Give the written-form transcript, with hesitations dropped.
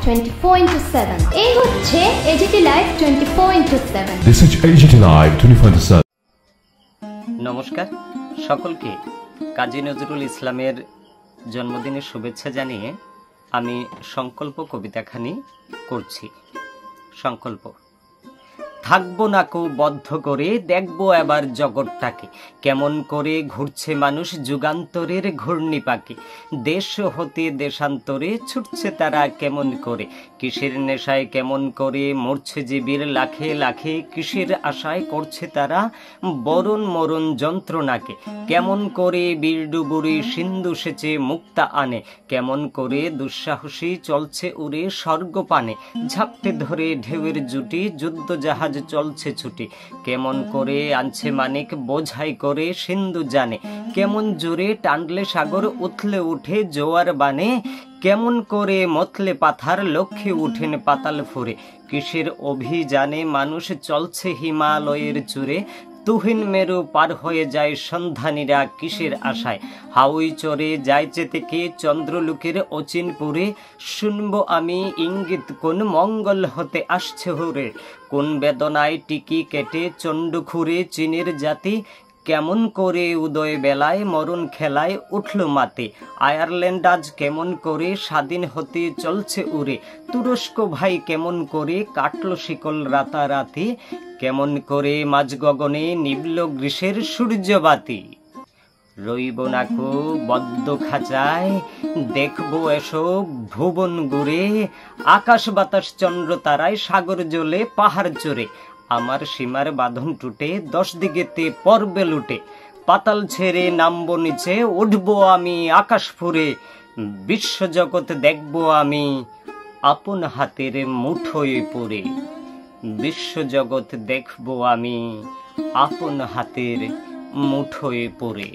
24/7 এই হচ্ছে AGT live 24/7 This is AGT Live 24/7 নমস্কার সকলকে কাজী নজরুল ইসলামের জন্মদিনের শুভেচ্ছা জানিয়ে আমি সংকল্প কবিতাখানি করছি। সংকল্প। থাকবো না কো বদ্ধ করে, দেখবো এবার জগৎটাকে, কেমন করে ঘুরছে মানুষ যুগান্তরের ঘূর্ণি পাকে। দেশ হতে দেশান্তরে ছুটছে তারা কেমন করে, কিসের নেশায় কেমন করে মরছে জীবীর লাখে লাখে, কিসের আশায় করছে তারা বরণ মরণ যন্ত্রণাকে। কেমন করে বীর ডুবুরি সিন্ধু সেচে মুক্তা আনে, কেমন করে দুঃসাহসী চলছে উড়ে স্বর্গপানে। ঝাপটে ধরে ঢেউয়ের জুটি যুদ্ধ জাহাজ চলছে ছুটি, কেমন করে আনছে মানিক বোঝাই করে সিন্ধু জানে। কেমন জোরে টানলে সাগর উথলে উঠে জোয়ার বানে, কেমন করে মতলে পাথার লক্ষ্যে উঠেন পাতাল ফুরে। কিসের অভিযানে মানুষ চলছে হিমালয়ের চূড়ে, তুহিন মেরু পার হয়ে যায় সন্ধানীরা কিসের আশায়। হাউই চড়ে যাইছে থেকে চন্দ্রলোকের অচিনপুরে, শুনবো আমি ইঙ্গিত কোন মঙ্গল হতে আসছে হুরে। কোন বেদনায় টিকি কেটে চণ্ডখুরে চীনের জাতি, কেমন করে উদয় বেলায় মরণ খেলায় উঠল মাতে। আয়ারল্যান্ড আজ কেমন করে স্বাধীন হতে চলছে উড়ে, তুরস্ক ভাই কেমন করে কাটল শিকল রাতারাতি, কেমন করে মাঝ গগনে নিবল গ্রীষ্মের সূর্যবাতি। রইব নাকো বদ্ধ খাঁচায়, দেখবো এসব ভুবন ঘুরে, আকাশ বাতাস চন্দ্র তারায় সাগর জলে পাহাড় চড়ে। আমার সীমার বাঁধন টুটে 10 দিকেতে পর্বে লুটে, পাতাল ছেড়ে নামবো নিচে উঠবো আমি আকাশ ফুরে। বিশ্বজগৎ দেখবো আমি আপন হাতের মুঠোয় পড়ে, বিশ্বজগৎ দেখবো আমি আপন হাতের মুঠোয় পড়ে।